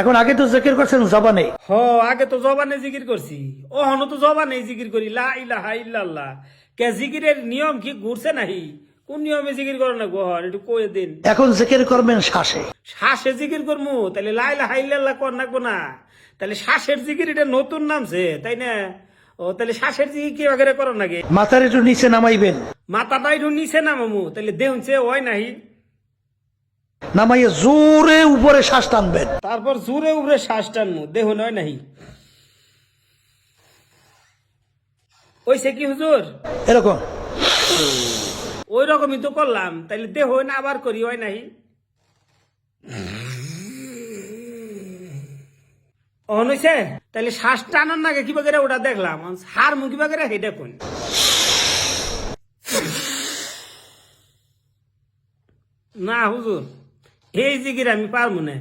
এখন আগে তো জিকির করছেন জবানে, আগে তো জবানে জিকির করছি, ও হন তো জবানে জিকির করি লা ইলাহা ইল্লাল্লাহ। কে জিকিরের নিয়ম কি ঘুরছে নাহি? কোন নিয়মে জিকির করো না গো, একটু কয়ে দিন। এখন জিকির করবেন শ্বাসে। শ্বাসে জিকির করবো তাহলে লা ইলাহা ইল্লাল্লাহ কর নাকবো না? তাহলে শ্বাসের জিকির এটা নতুন নামছে তাই না? ও তাহলে শ্বাসের জিকির কি আগে করো নাকি? মাথার একটু নিচে নামাইবেন, মাথাটা একটু নিচে নামামু তাহলে দেহছে ওই নাহি। নামাইয়ে জোরে উপরে শ্বাস টানবেন। তারপর জোরে উপরে শ্বাস টানমু, দেহ নয় নাহি। ওইসে কি হুজুর? এরকম ওই রকমই তো করলাম, তাইলে দেহ না আবার করি হয় নাহি। অনইছে তাহলে শ্বাস টানার নাগে কিবা করে ওটা দেখলাম, হার মুখ কিবা করে হেঁটে কোন না হুজুর, এই জিকির আমি পারবো না।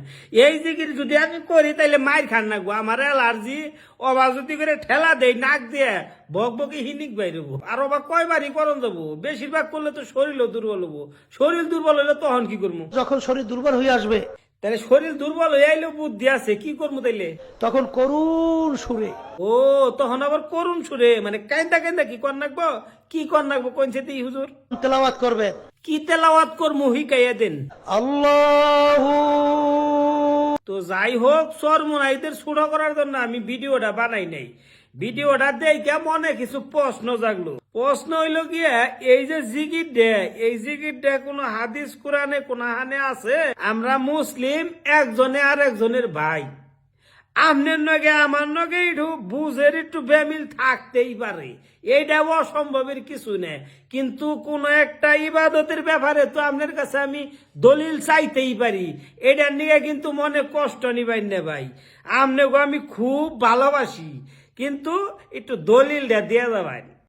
এই জিকির যদি আমি করি তাইলে মায়ের খান নাকবো, আমার অ্যালার্জি। অবা যদি করে ঠেলা দেই নাক দিয়ে বক বকে হিনিক বাইরবো, আর অবা কয়বারই করন যাবো। বেশিরভাগ করলে তো শরীরও দুর্বল হবো, শরীর দুর্বল হলে তখন কি করবো? যখন শরীর দুর্বল হয়ে আসবে তাহলে শরীর দুর্বল হয়ে আইলেও বুদ্ধি আছে, কি করবো তাইলে? তখন করুণ সুরে ও তখন আবার করুন সুরে, মানে কাইন্দা কাইন্দা কি কর নাকবো? কি কর নাকবো কোন সেতে হুজুর? তেলাওয়াত করবেন। কি তেলাওয়াত করবো হিকাইয়া দেন। আল্লাহু তো যাই হোক, চরমোনাইদের ছোট করার জন্য আমি ভিডিওটা বানাই নাই। ভিডিওটা দেখে মনে কিছু প্রশ্ন জাগলো। প্রশ্ন হইল গিয়া, এই যে জিকির দে, এই জিকির দে কোন হাদিস কোরআনে কোন হানে আছে? আমরা মুসলিম, একজনে আর একজনের ভাই। আমনের নগে আমার নগে একটু বুঝের একটু বেমিল থাকতেই পারে, এইটা অসম্ভবের কিছু নেই। কিন্তু কোন একটা ইবাদতের ব্যাপারে তো আপনার কাছে আমি দলিল চাইতেই পারি, এটার নিয়ে কিন্তু মনে কষ্ট নিবেন না ভাই। আমনে গো আমি খুব ভালোবাসি, কিন্তু একটু দলিলটা দিয়ে যাবেন।